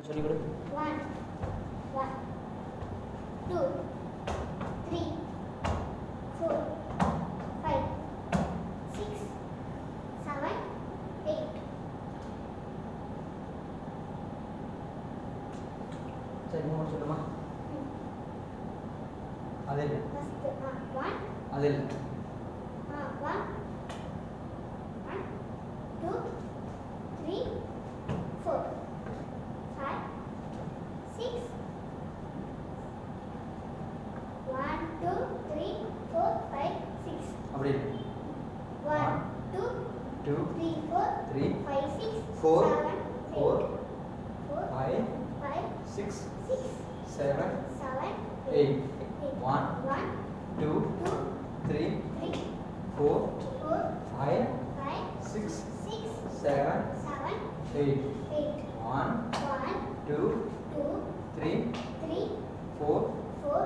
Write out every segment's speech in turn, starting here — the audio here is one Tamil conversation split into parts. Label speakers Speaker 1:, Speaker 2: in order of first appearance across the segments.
Speaker 1: சொல்லி கொடு.
Speaker 2: 1 2 3 4 5 6 7 8
Speaker 1: சரி மூணு சொல்லுமா. அது இல்லை,
Speaker 2: first 1
Speaker 1: அது இல்லை.
Speaker 2: 1 2 3 4 5 6 1 2 3 4 5 6
Speaker 1: அப்படி இல்லை.
Speaker 2: 1 2
Speaker 1: 2
Speaker 2: 3 4
Speaker 1: 3
Speaker 2: 5 6
Speaker 1: 4
Speaker 2: 7
Speaker 1: 4
Speaker 2: 4
Speaker 1: 5
Speaker 2: 5
Speaker 1: 6
Speaker 2: 6
Speaker 1: 7
Speaker 2: 7
Speaker 1: 8 1
Speaker 2: 1
Speaker 1: 2
Speaker 2: 2
Speaker 1: 3
Speaker 2: 3
Speaker 1: 4
Speaker 2: 4
Speaker 1: 5
Speaker 2: 5
Speaker 1: 6
Speaker 2: 6
Speaker 1: 7
Speaker 2: 7
Speaker 1: 8
Speaker 2: 8
Speaker 1: 1
Speaker 2: 1
Speaker 1: 2
Speaker 2: 2
Speaker 1: 3
Speaker 2: 3
Speaker 1: 4
Speaker 2: 4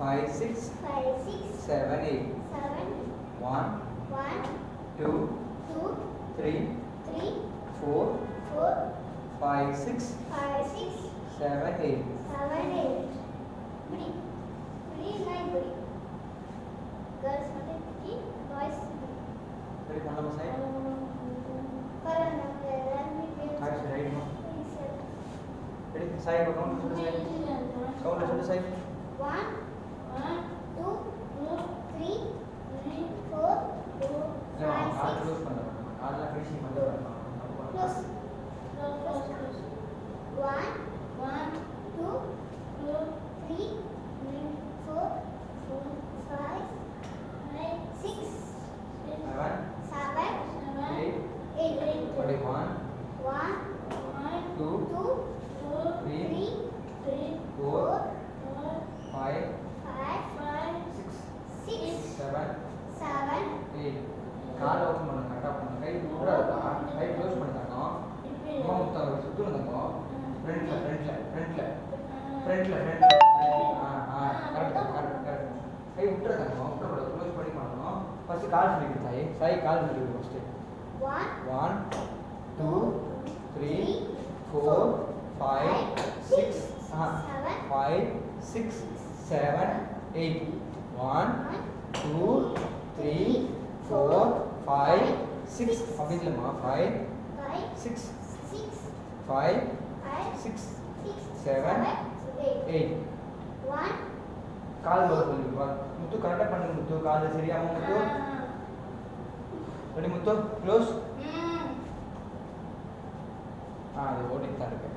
Speaker 1: 5 6
Speaker 2: 5 6
Speaker 1: 7 8
Speaker 2: 7
Speaker 1: 1
Speaker 2: 1
Speaker 1: 2
Speaker 2: 2
Speaker 1: 3
Speaker 2: 3
Speaker 1: 4
Speaker 2: 4
Speaker 1: 5 6
Speaker 2: 5 6
Speaker 1: 7 8
Speaker 2: 7 8 இப்படி இப்படி நான் இப்படி கேர்ள்ஸ் வந்து இப்படி பாய்ஸ் இப்படி
Speaker 1: ரெடி பண்ணலாமா சார்?
Speaker 2: கரெக்ட் நம்ம எல்லாரும் இப்படி
Speaker 1: ஆயிடுச்சு ரைட்டுமா. ரெடி சாய் இப்போ கவுண்ட் சொல்லு சாய். கவுண்ட் சொல்லு சாய்.
Speaker 2: 1 2 3 4
Speaker 1: இல்லை
Speaker 2: 5
Speaker 1: கார்டு
Speaker 2: 6
Speaker 1: க்ளோஸ் பண்ண வேண்டாம். கார்டெலாம் ஃபினிஷிங் பண்ண வேண்டாம்.
Speaker 2: close 1 2 3 4 5 6
Speaker 1: 7
Speaker 2: 7
Speaker 1: 8
Speaker 2: 8
Speaker 1: 21
Speaker 2: 1
Speaker 1: 2
Speaker 2: 2
Speaker 1: 3
Speaker 2: 3
Speaker 1: 4
Speaker 2: 4
Speaker 1: 5
Speaker 2: 5
Speaker 1: 6
Speaker 2: 6
Speaker 1: 7
Speaker 2: 7
Speaker 1: 8 கால் ஓப்பன் பண்ண கரெக்டாக பண்ண கை விடாதா கை க்ளோஸ் பண்ணி தரணும். அம்மா முத்தம் சுற்றுல தந்தோம். ஃப்ரண்ட்டில் கரெக்ட் கை விட்டுற தந்தோம். விட்டுறக்கூடாது, க்ளோஸ் பண்ணி பண்ணணும். ஃபஸ்ட்டு கால் சொல்லி கொடுத்தாய் சாய் கால் சொல்லி கொடு ஃபஸ்ட்டு. 1 2 3 4 5 6 5 6 7 8 1 2 3 4 5 6 அப்படி இல்லைம்மா 5 6 5 6 7 8 கால் வர சொல்லிடுவா. முத்து கரெக்டாக பண்ணுங்க முத்து. கால் சரியாம முத்து. ரெடி முத்து க்ளோஸ். அது ஓடிட்டு தான் இருக்கு.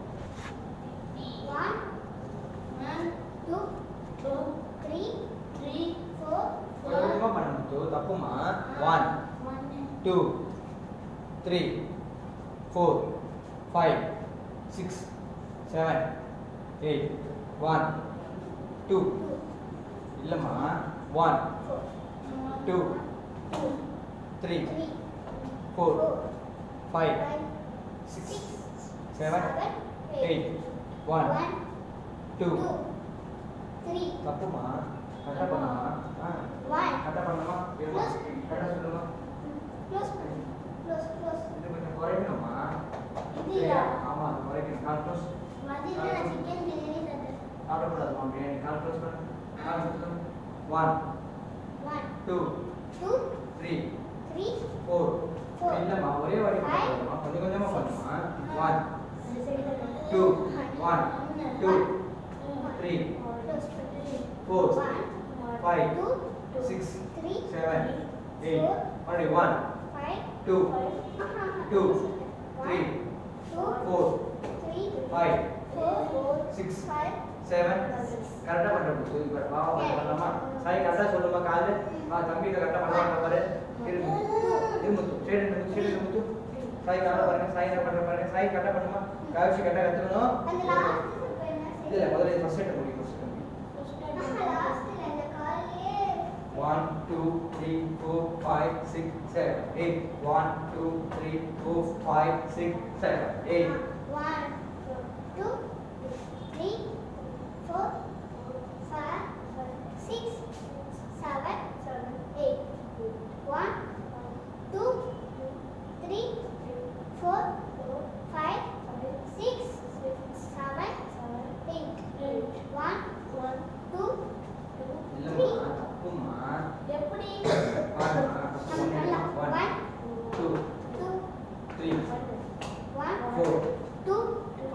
Speaker 1: 1 பண்ண முத்து தப்புமா. 1 2 3 4 5 6 7 8 1 2 இல்லைம்மா 1 2 3 4 5 6 7 8 1 2 தப்புமா. கரெக்டாக பண்ணுமா. கரெக்டாக பண்ணுமா. இருமா கரெக்டாக சொல்லுமா. இது கொஞ்சம் குறைக்கணுமா. ஆமாம் அது குறைக்கணும். கால் க்ளோஸ் சாப்பிடக்கூடாதுமா. பிரியாணி கால் க்ளோஸ் பண்ணு. கால் க்ளோஸ் 1 2 3 4 இல்லைம்மா ஒரே வாட்டி பண்ணுமா. கொஞ்சம் கொஞ்சமாக பண்ணுமா. 1 2 1 2 3 4 5 6 7 8 only 1 2 2 3 4 5 6 7 கரெக்டாக பண்ணுறது. இப்போ பாவம் பண்ணலாமா. சாய் கரெக்டாக சொல்லுமா. கால் தம்பிகிட்ட கரெக்டாக பண்ண பாரு. இருமுத்து சைடு முத்து. சாய் காலை பாருங்க. சாய் என்ன பண்ணுற பாருங்க. சாய் கரெக்டாக பண்ணுமா. காய்ச்சி கரெக்டாக கற்றுக்கணும். இல்லை முதல்ல ஃபஸ்ட் சைட்டை முடியும். 1 2 3 4 5 6 7 8 1 2 3 4 5 6 7 8
Speaker 2: 1 2 3 4 5 6 7 8 1 2 3 4 5 6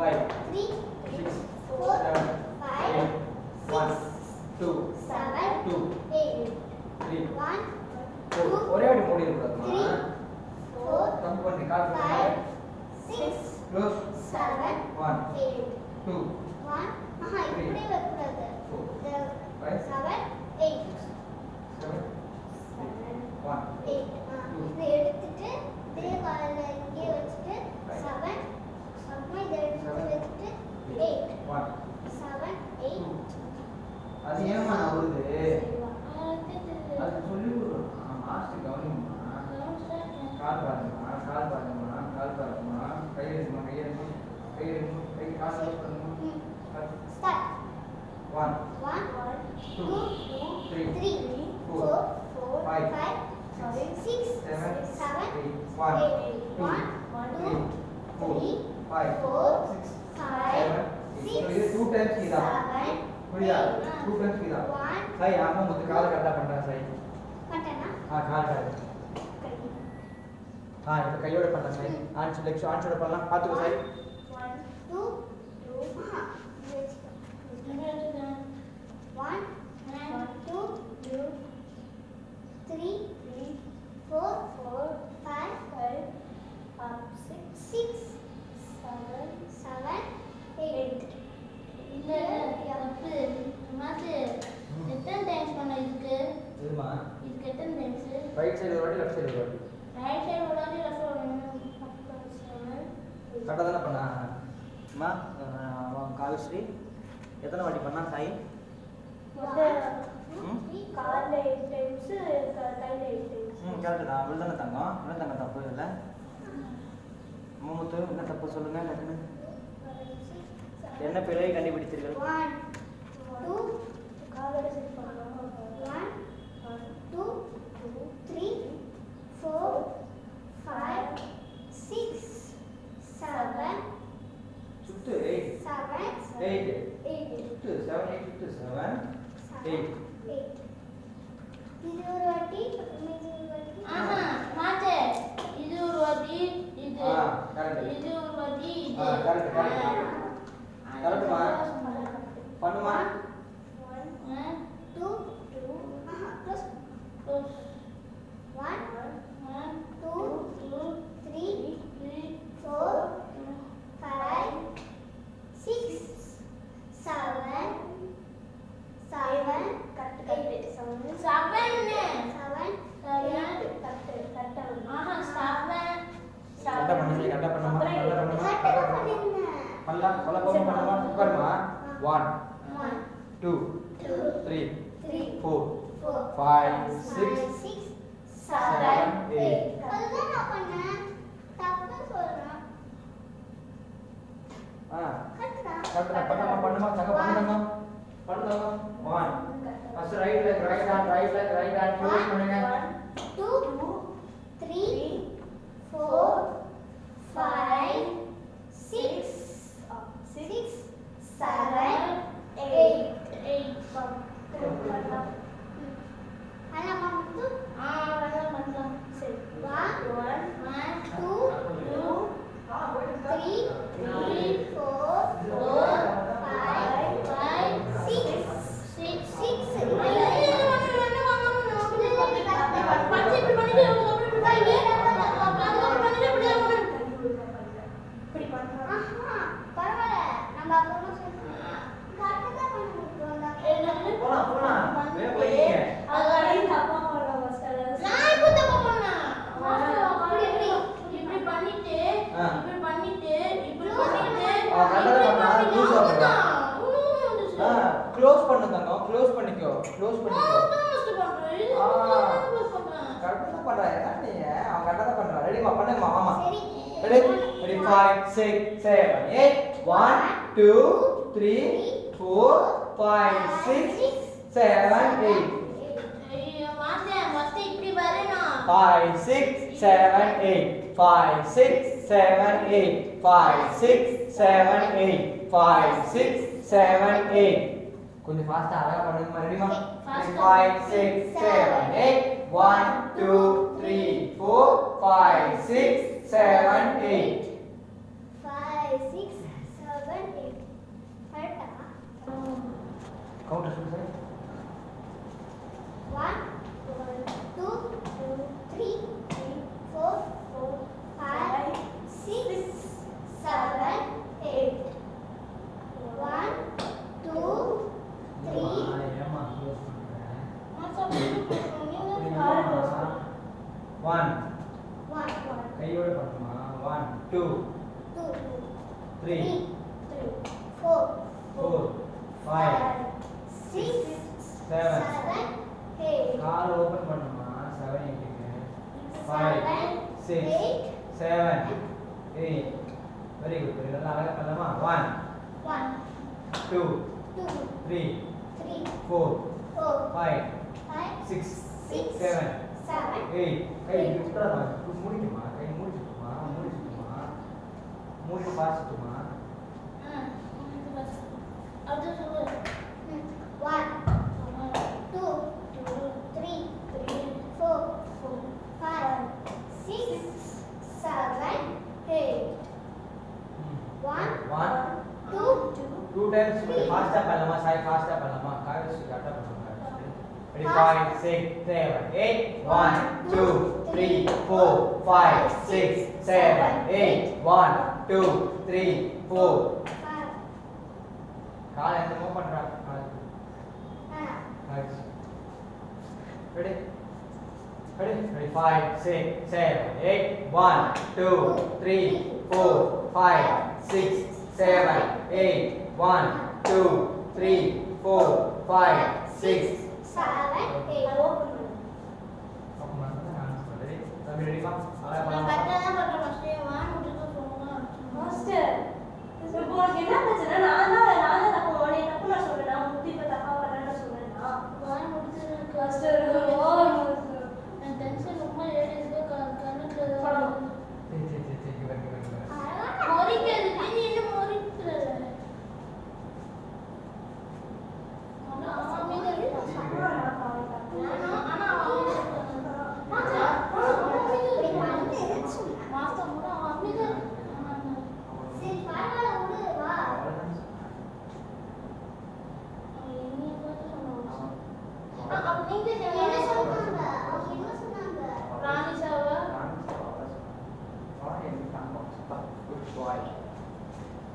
Speaker 1: 5
Speaker 2: 3,
Speaker 1: 6
Speaker 2: 4,
Speaker 1: 7
Speaker 2: 5,
Speaker 1: 1 2
Speaker 2: 7,
Speaker 1: 2
Speaker 2: 8,
Speaker 1: 3
Speaker 2: 1,
Speaker 1: 4 ஒரே வாட்டி மூடி இருக்கக்கூடாதுமா
Speaker 2: 4,
Speaker 1: தப்பு பண்ணி கால்
Speaker 2: 5, 6,
Speaker 1: க்ளோஸ்
Speaker 2: 7,
Speaker 1: 1
Speaker 2: 8,
Speaker 1: 2
Speaker 2: 1. இப்படி வைக்கக்கூடாது.
Speaker 1: 4 5
Speaker 2: 7, 8,
Speaker 1: 7 1
Speaker 2: 8. இதை எடுத்துட்டு இதே காலில் இங்கே வச்சுட்டு 7, அப்புறமா இதை எடுத்து வச்சுட்டு 8,
Speaker 1: 1
Speaker 2: 7, 8.
Speaker 1: அது ஏமா நான் வருது அது சொல்லி கொடுக்கணும் மாஸ்டர் கவனிமா கால் பாருங்கம்மா கால் பாருங்கம்மா கால் பாருங்கம்மா கை எடுக்குமா கை எடுக்குமா கை எடுக்குமா கை காசு யூஸ் பண்ணுமா
Speaker 2: Start.
Speaker 1: 1
Speaker 2: 1, 2,
Speaker 1: 3
Speaker 2: 3, 4, 5, 6, 7, 8, 1, 2, 3, 4, 5, 6, 7, 2 times இதா புரியுதா 2 times இதா சை ஆமா முத்து கால கரெக்டா பண்றா சை பட்டனா
Speaker 1: கால் கரெக்ட் இப்போ கையோட பண்ணலாம் சை ஆன்ஸ் லெக்ஸ் ஆன்ஸோட பண்ணலாம் பாத்துக்கோ சை
Speaker 2: 1, 2, 3, 4, 5, 6, 7, 8. இதுமா ரைட் சைடு ஒரு வாட்டி லெஃப்ட் சைடு ஒரு வாட்டி கரெக்டாக தானே பண்ணா அம்மா காவிஸ்ரீ எத்தனை வாட்டி பண்ணா சாய் கரெக்டு தான் அவள் தானே தங்கம் என்ன தங்கம் தப்பு இல்லை முத்து என்ன தப்பு சொல்லுங்க டக்குன்னு என்ன பிழையை கண்டுபிடித்தீர்கள் 1, 2, 3, 4, 5, 6, 7, சுத்து 8 சுத்து 7 8 சுத்து 7 8 இது ஒரு வாட்டி இது ஒரு வாட்டி இது
Speaker 1: கரெக்ட்
Speaker 2: இது ஒரு வாட்டி
Speaker 1: கரெக்ட் கரெக்ட்மா பண்ணுமா
Speaker 2: 1, 2, 1, 2, 3, 4, 5, 6, 7,
Speaker 1: கரெக்டா பண்ணுங்க கரெக்டா பண்ணுமா பண்ணலாம் கொலை கோபம் பண்ணுமா உட்காருமா 1 2 3 4 5 6 7 8
Speaker 2: அதுதான் நான் பண்ணேன் தப்பு சொல்றேன்
Speaker 1: கரெக்டா பண்ணுமா தங்க பண்ணுங்க 1 ஃபர்ஸ்ட் ரைட் ஹேண்ட் க்ளோஸ் பண்ணுங்க
Speaker 2: 2 3 4 5 6 7 8 ஹலோ மம்மு பண்ணலாம் சரி 1 2 3 4 5
Speaker 1: க்ளோஸ் பண்ணு தங்கம் க்ளோஸ் பண்ணிக்கோ கரெக்டா பண்றா நீ அவன் கரெக்டா பண்றா ரெடிமா பண்ணுங்கம்மா ஆமா ரெடி 5 6 7 8 1 2 3 4 5 6 7 8 5 6 7 8 5 6 7 8 5 6 7 8 5 6 7 8 கொஞ்சம் ஃபாஸ்டா அழகா பண்ணுங்கம்மா ரெடிமா 5 6 7 8 1 2 3 4 5 6 7 8
Speaker 2: 5 6 7
Speaker 1: 5
Speaker 2: 6
Speaker 1: 7
Speaker 2: 8
Speaker 1: கால் ஓபன் பண்ணுமா 7 8க்கு 5 6 7 8 வெரி குட் இதெல்லாம் அழகா பண்ணலாமா 1 2 3 4 5 6 7 8 கை விட்டுறமா முடிக்குமா கை முடிச்சுட்டுமா மூடி பாசிட்டுமா
Speaker 2: அது சொல்லு 1 2 3 4 5 6 7 8 1 2
Speaker 1: 2 times ஃபாஸ்டா பண்ணலாமா சாய் ஃபாஸ்டா பண்ணலாமா காய்ஸ் கரெக்ட்டா பண்ணலாமா ready 5 6 7 8 1 2 3 4 5 6 7 8 1 2 3 4 கால் என்னமோ பண்றா கால் ready 5 6 7 8 1 2 3 4 5 6 7 8 1 2 3 4 5 6 ready ma ala
Speaker 3: master இப்போ உனக்கு என்ன பிரச்சனை நான் தான் தப்பு உடனே தப்பு நான் சொல்றேன் நான் முத்தி இப்ப தப்பா பண்றேன்னு சொல்றேன்னா மாஸ்டர்
Speaker 2: நான் டென்ஷன் ரொம்ப ஏறிடுது கண்ணுல மொரிக்கிறது நீ என்ன மொரிக்கிற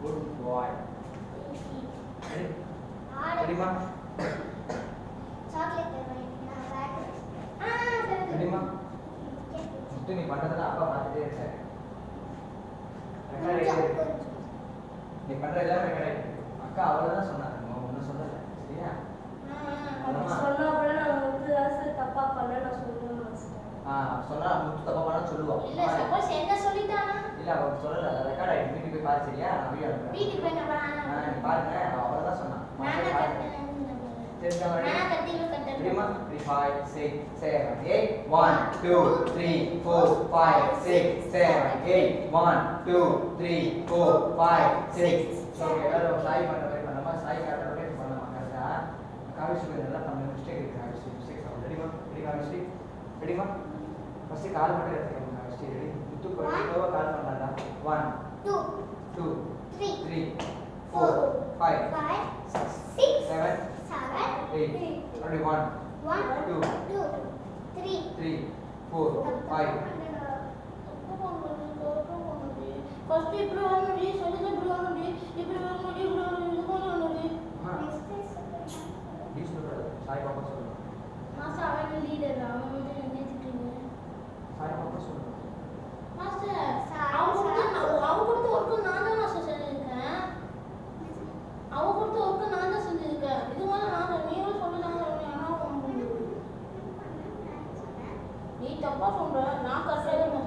Speaker 1: good boy ready ma
Speaker 2: chocolate நான் பேக்
Speaker 1: ready ma இது நீ பண்றதெல்லாம் அப்பா பார்த்துட்டே இருக்காரு நீ பண்ற எல்லாமே கரெக்ட் அக்கா அவ்வளவுதான் சொன்னாங்க ஒன்னும் சொல்லல சரியா
Speaker 3: சொன்னா கூட நான் முத்து தான் தப்பா பண்ணேன்னு நான் சொல்லுவேன் மாஸ்டர்
Speaker 1: சொன்னா முத்து தப்பா பண்ணா சொல்லுவான்
Speaker 2: இல்ல சப்போஸ் என்ன சொல்லிட்டானா
Speaker 1: இல்ல அவ சொல்லல அத ரெக்கார்ட் ஆயிட்டு வீட்டுக்கு போய் பாரு சரியா நான் வீடியோ அனுப்புறேன்
Speaker 2: வீட்டுக்கு போய் நான்
Speaker 1: நீ பாருங்க அவ அவ்வளவுதான் சொன்னா
Speaker 2: நானா கட்டேன் நானா கட்டில கட்டேன்
Speaker 1: 5 6 7 8 1 2 3 4 5 6 7 8 1 2 3 4 5 6 ஓகே எல்லாரும் சாய் பண்ற மாதிரி பண்ணலாமா சாய் காட்டுற மாதிரி பண்ணலாமா கரெக்டா காவிஷ் நல்லா பண்ண மிஸ்டேக் இருக்கு காவிஷ் மிஸ்டேக் ஆகும் ரெடி காவிஷ் ரெடிமா ஃபர்ஸ்ட் கால் மட்டும் எடுத்துக்கோங்க காவிஷ் ரெடி முத்து கோவா கால் பண்ணலாம்டா 1 2 3 4 5 6 7 8 only 1 2 3 4 5
Speaker 2: ஃபர்ஸ்ட் இப்படி வரணும்டி சொல்லுங்க இப்படி வரணும்டி இப்படி வரணும்டி இப்படி வரணும் இது பண்ணணும்டி
Speaker 1: டி சொல்றது சாய் பாப்பா சொல்லுங்க
Speaker 2: மாஸ்டர் அவன் லீடர் அவன் வந்து என்ன திட்டுங்க
Speaker 1: சாய் பாப்பா சொல்லுங்க
Speaker 2: மாஸ்டர் அவன் கொடுத்த ஒர்க்கு நான் தான் மாஸ்டர் செஞ்சிருக்கேன் அவன் கொடுத்த ஒர்க்கு நான் தான் செஞ்சிருக்கேன் இது மாதிரி நான் நீங்களும் சொல்லலாம் நீ தப்பா சொல்ற நான் கரெக்டாக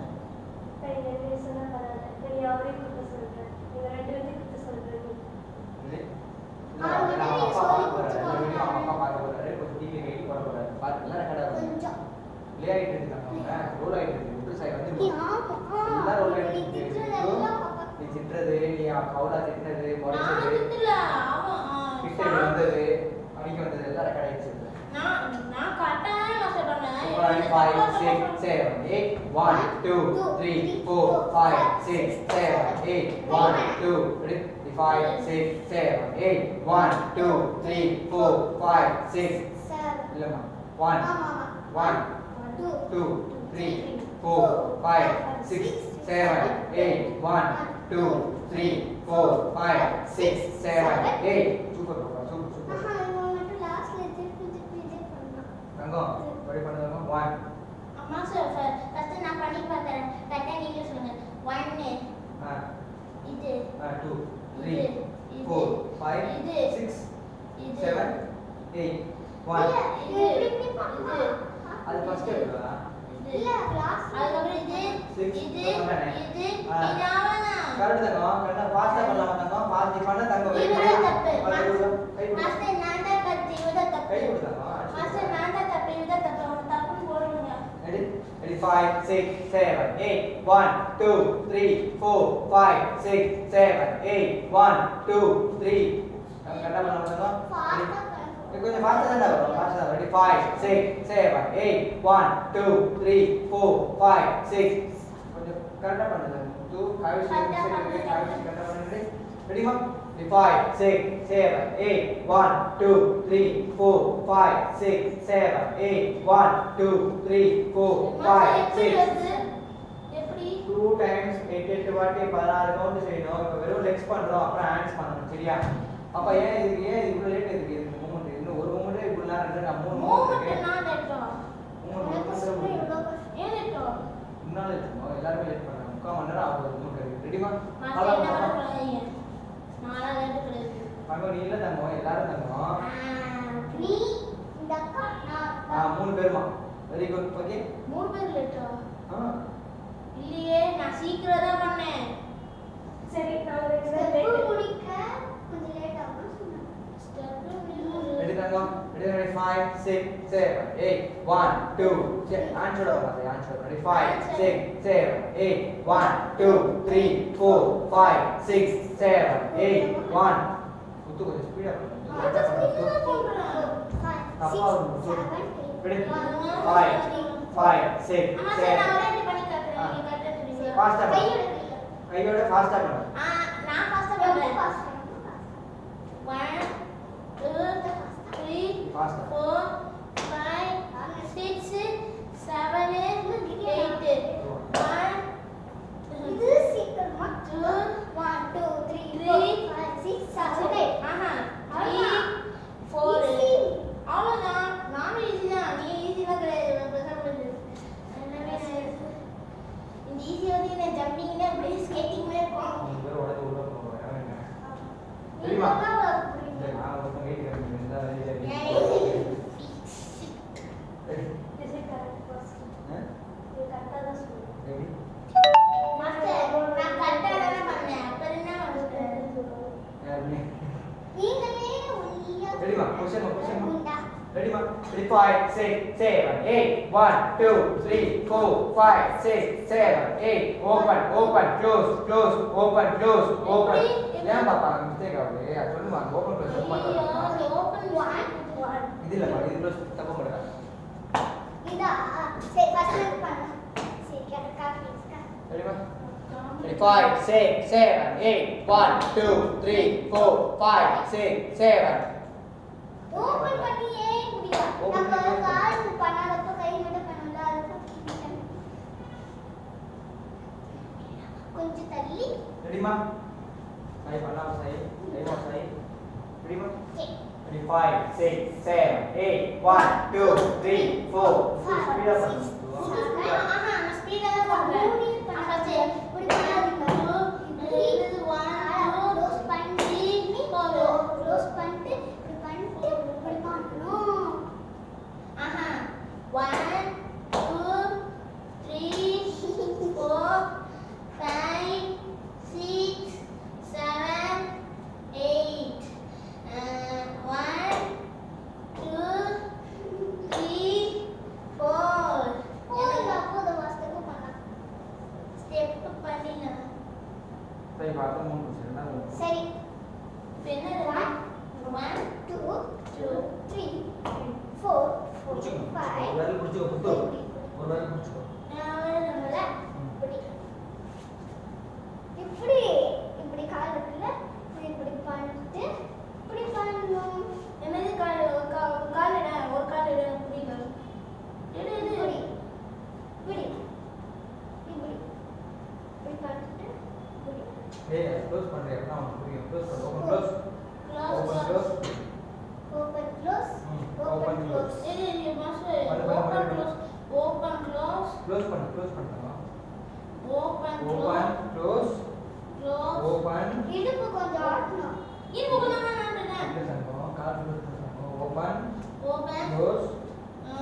Speaker 3: சரி ரெண்டு சொன்னா பரவாயில்ல சரி அவரே கிட்ட சொல்றேன் நீங்க ரெண்டு பேரும் கிட்ட சொல்றீங்க
Speaker 1: அப்பா பார்க்க போறாரு கொஞ்சம் டிவி கைட்டு போட போறாரு பாருங்க எல்லாம் ரெக்கார்ட் ஆகும் ப்ளே ஆயிட்டு இருக்காங்க ரோல் ஆயிட்டு இருக்கு முத்து சாய் வந்து எல்லாம் ரோல் ஆயிட்டு இருக்கு நீ திட்டுறது நீ கவுலா திட்டுறது முறைச்சது கிட்ட வந்தது அடிக்க வந்தது எல்லாம் ரெக்கார்ட் ஆயிடுச்சு
Speaker 2: நான் கரெக்டாக நான் சொல்றேன்
Speaker 1: 5 6 7 8 1 2 3 4 5 6 7 8 1 2 3 5 6 7 8 1 2 3 4 5 6 இல்லம்மா 1 2 3 4 5 6 7 8 1 2 3 4 5 6 7 8 சூப்பர் சூப்பர் தங்கம் வழி பண்ணுங்க 1
Speaker 2: அம்மா சார் ஃபர்ஸ்ட் நான் பண்ணி பார்த்தேன் கரெக்டாக நீங்களே சொல்லுங்க 1 இது
Speaker 1: 2 3 4 5 6 7 8 1 அது ஃபர்ஸ்ட் எடுடா
Speaker 2: இல்ல கிளாஸ் அதுக்கப்புறம் இது
Speaker 1: கரெக்ட் தங்கம் கரெக்டா ஃபாஸ்டா பண்ணலாம் தங்கம் ஃபாஸ்ட் பண்ண தங்கம் வெயிட்
Speaker 2: மாஸ்டர் நான் தான் கரெக்ட் இவத தப்பு
Speaker 1: கை கொடு தங்கம்
Speaker 2: மாஸ்டர் நான் தான் தப்பு இவத தப்பு அவன் தப்புன்னு போடுங்க
Speaker 1: ready 5 6 7 8 1 2 3 4 5 6 7 8 1 2 3 கரெக்டா பண்ணலாம் தங்கம் கொஞ்சம் ஃபாஸ்டா தான் வரும் ஃபாஸ்டா ரெடி 5 6 7 8 1 2 3 4 5 6 கொஞ்சம் கரெக்டா பண்ணுங்க 2 5 6 7 8 5 கரெக்டா பண்ணுங்க ரெடி மா 5 6 7 8 1 2 3 4 5 6 7 8 1 2 3 4 5 6
Speaker 2: எப்படி
Speaker 1: 2 times 8 8 வாட்டி 16 கவுண்ட் செய்யணும் இப்ப வெறும் லெக்ஸ் பண்றோம் அப்புறம் ஆன்ஸ் பண்ணணும் சரியா அப்ப ஏன் இவ்வளவு லேட் இருக்கு இந்த மூமெண்ட் இன்னும் ஒரு மூமெண்ட்டே இவ்வளவு நேரம் இருக்கு நான் மூணு மூமெண்ட்
Speaker 2: நான் லேட்டா ஏன் லேட்டா
Speaker 1: முன்னால இருக்கோம் எல்லாரும் லேட் பண்றாங்க 3/4 மணி நேரம் ஆகுது மூமெண்ட் ரெடிமா
Speaker 2: மாஸ்டர் என்ன பண்றீங்க நாளா லேட் கிடையாது
Speaker 1: பங்க நீ இல்ல தங்கம் எல்லாரும் தங்கம்
Speaker 2: நீ இந்த அக்கா நான்
Speaker 1: மூணு பேருமா வெரி குட் ஓகே
Speaker 2: 3 பேர் லேட்டா
Speaker 1: ஆ
Speaker 2: இல்லையே நான் சீக்கிரம் தான் பண்ணேன்
Speaker 3: சரி நான் ரெண்டு பேரும் லேட்
Speaker 2: முடிக்க கொஞ்சம் லேட் ஆகும் சொன்னேன் ஸ்டெப்
Speaker 1: ரெடி தங்கம் ரெடி 5 6 7 8 1 2 ஆன்சர் வரல ஆன்சர் ரெடி 5 6 7 8 1 2 3 4 5 6 7 8 1 குத்து கொஞ்சம் ஸ்பீடா ரெடி 5 6 7 ஃபாஸ்டா கையோட ஃபாஸ்டா பண்ணு
Speaker 2: நான் ஃபாஸ்டா பண்றேன் 1 2 3
Speaker 1: ஃபாஸ்டா
Speaker 2: 4 5 6 7 8 1 இது சீக்கிரமா 2 1 2 3 4 5 6 7 ஆஹா 3 4 அவ்வளவுதான் நானும் ஈஸி தான் நீ ஈஸி தான் கிடையாது பிரசாத் இந்த ஈஸி வந்து நான் ஜம்பிங்னா அப்படியே ஸ்கேட்டிங் மாதிரி இருக்கும்
Speaker 1: மூணு பேர் உடனே உள்ள போறாங்க தெரியுமா இந்த நான் ஒரு வெயிட் करके இந்த
Speaker 3: This is correct first. இது கரெக்டா தான் சொல்லுங்க.
Speaker 1: ரெடி
Speaker 2: மாஸ்டர் நான் கரெக்ட்டா தான் பண்ணேன் அப்புறம் என்ன
Speaker 1: யாருமே
Speaker 2: நீங்களே ஒல்லியா
Speaker 1: ரெடிமா क्वेश्चन ரெடிமா 5 6 7 8 1 2 3 4 5 6 7 8 open close open ஏன் பாப்பா மிஸ்டேக் ஆகுது அது சொல்லுமா ஓபன் க்ளோஸ் சொல்ல மாட்டாங்க
Speaker 2: ஓபன் 1
Speaker 1: இது இல்ல இது க்ளோஸ் தப்பு பண்ணுங்க
Speaker 2: இதா சரி ஃபர்ஸ்ட் லைன் பண்ணு சரி கரெக்ட்டா ஃபிக்ஸ்
Speaker 1: ரெடிமா 5 6 7 8 1 2 3 4 5 6 7
Speaker 2: ஓபன் பண்ணியே முடியல நம்ம கால் பண்ணாதப்ப கை மட்டும் பண்ணல அதுக்கு கொஞ்சம் தள்ளி
Speaker 1: ரெடிமா சை பண்ணா சை டைமா சை ரெடிமா
Speaker 2: சரி
Speaker 1: 5 6 7 8 1 2 3 4 ஸ்பீடா பண்ணு
Speaker 2: ஆஹா நான் ஸ்பீடா தான் பண்றேன் ஃபர்ஸ்ட் இப்படி பண்ணாதீங்க இது 1 க்ளோஸ் பண்ணி க்ளோஸ் பண்ணிட்டு இப்படி பண்ணிட்டு இப்படி பண்ணனும் ஆஹா 1 2 3 4 5 6 7 8 1 2 3 4 எனக்கு அப்போது வாஸ்தவ பண்ணலாம் ஸ்டெப் பண்ணினா
Speaker 1: சை பாத்து மூணு செகண்ட் தான்
Speaker 2: சரி இப்போ என்ன 1 2 3 4
Speaker 1: புடிச்சுக்கோ
Speaker 2: 5
Speaker 1: ஒரு வேளை புடிச்சுக்கோ புத்து ஒரு வேளை புடிச்சுக்கோ
Speaker 2: இப்படி இப்படி கால் இருக்குல்ல இப்படி பண்ணிட்டு இப்படி பண்ணணும் என்னது கால் கால் எடு ஒரு கால் எடு புரியல எடு இப்படி இப்படி இப்படி இப்படி பண்ணிட்டு இப்படி
Speaker 1: ஏய் க்ளோஸ் பண்றே அப்பதான் உனக்கு புரியும் க்ளோஸ் பண்ணு open close
Speaker 2: open close
Speaker 1: open close
Speaker 2: இது master open close
Speaker 1: open
Speaker 3: open
Speaker 1: close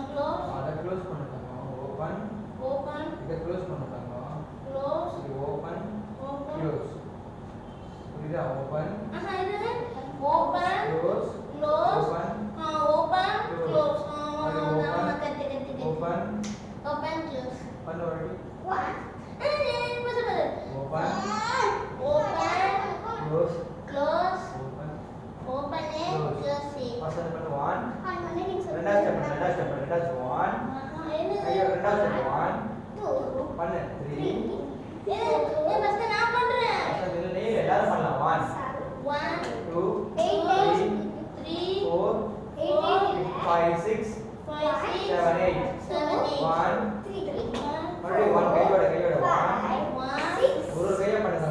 Speaker 3: close
Speaker 1: அத க்ளோஸ் பண்ணிட்டாங்க ஓபன்
Speaker 3: open
Speaker 1: இத க்ளோஸ் பண்ணிட்டாங்க
Speaker 3: close
Speaker 1: இது ஓபன்
Speaker 3: open
Speaker 1: க்ளோஸ் புரியுதா ஓபன்
Speaker 3: இது open
Speaker 1: close
Speaker 3: close
Speaker 1: open
Speaker 3: open close
Speaker 1: open
Speaker 3: open close
Speaker 1: பண்ணு ஒரு
Speaker 3: one
Speaker 1: open
Speaker 3: open
Speaker 1: close
Speaker 3: close
Speaker 1: open
Speaker 3: open it
Speaker 1: Close.
Speaker 3: close it
Speaker 1: first பண்ணு 1 ரெண்டாவது ஸ்டெப் 1 ஐயோ ரெண்டாவது ஸ்டெப் 1 பண்ணு 3
Speaker 3: ஃபர்ஸ்ட் நான் பண்றேன்
Speaker 1: ஃபர்ஸ்ட் இதுல நீ எல்லாரும் பண்ணலாம் 1 2 3 4 5 6 7 8 1 மறுபடியும் 1 கையோட 1 ஒரு கையை பண்ணுங்க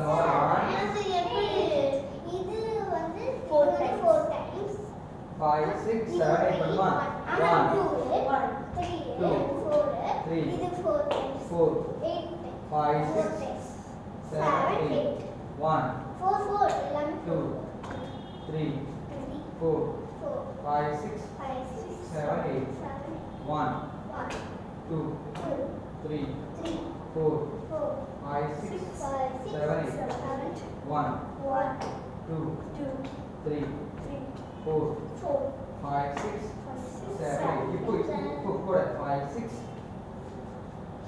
Speaker 1: 5 6 7 8 பண்ணுமா 1 2 3 4 5 6 7 8 1 2 3 4 5 6 7 8 1 2 3 4 5 6 7 8 1 2 3 4 5 6 7 8 இப்போ கூட 5 6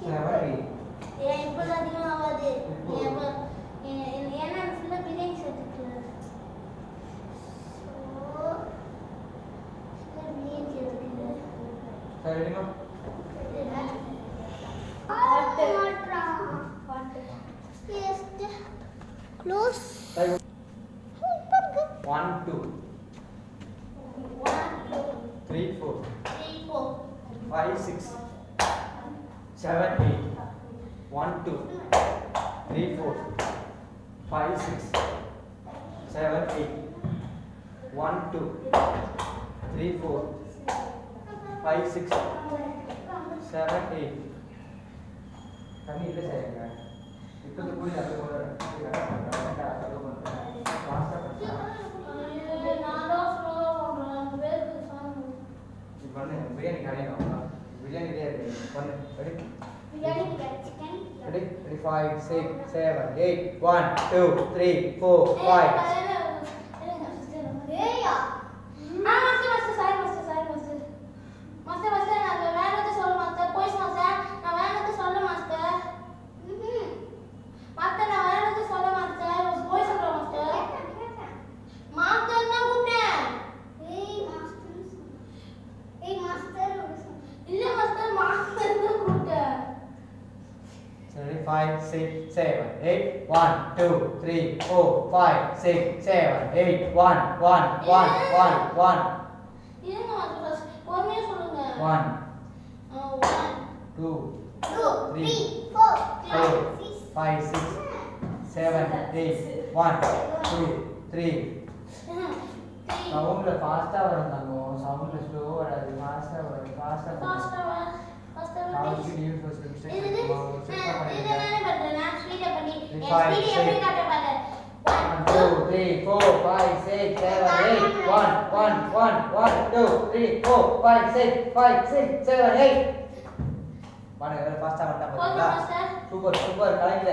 Speaker 1: 7 8
Speaker 3: ஏன் இப்போ அதிகமா ஆகாது ஏன்னா ஃபுல்லா பிரியாணி சேர்த்துக்கல பிரியாணி சேர்த்துக்கல
Speaker 1: சரி ரெடிமா
Speaker 2: Close.
Speaker 1: 1 2 3 4 5 6 7 8 1 2 3 4 5 6 7 8 1 2 3 4 5 6 7 8 தண்ணி இல்லை செய்யுங்க இப்போ போய் அது கூட பண்ணு பிரியாணி கடையும் பிரியாணி பண்ணு ரெடி ready 5 6 7 8 1 2 3 4 5 5 6 7 8 1 2 3 4 5 6 7 8 1 1 1 1 1 1 2 3 4 5 6 7 8 1 2 3 சவுண்ட்ல ஃபாஸ்டா வரும் சவுண்ட்ல ஸ்லோ வராது ஃபாஸ்டா வரும் ஃபாஸ்டா காலேஜ் நியூஸ் ஃபர்ஸ்ட் மிஸ்டேக்
Speaker 3: நான் ஸ்பீட் பண்ணி
Speaker 1: 1 2 3 4 5 6 7 8 1 1 1 1 2 3 4 5 6 5 6 7 8 பாருங்க ஃபாஸ்டா வந்தா பாத்தீங்களா சூப்பர் சூப்பர் கரெக்ட்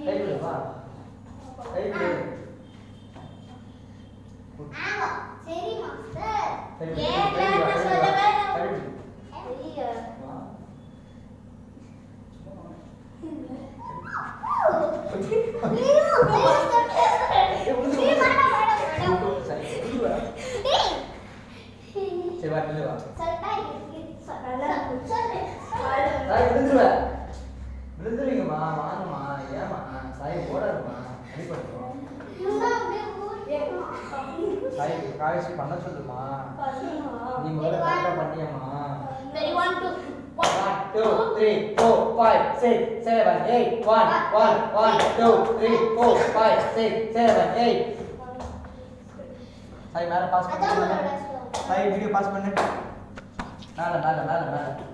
Speaker 1: கை விடு வா கை விடு
Speaker 2: சரி மாஸ்டர்
Speaker 3: ஏன் கிளாஸ் சொல்லவே
Speaker 2: ஐயா
Speaker 1: பண்ண சொல்லுமா நீ முதல்ல பண்ணியம்மா
Speaker 3: 1 2
Speaker 1: 1 2 3 4 5 6 7 8 1 1 1 2 3 4 5 6 7 8 சாய் மேல பாஸ் பண்ணு சாய் வீடியோ பாஸ் பண்ணு மேல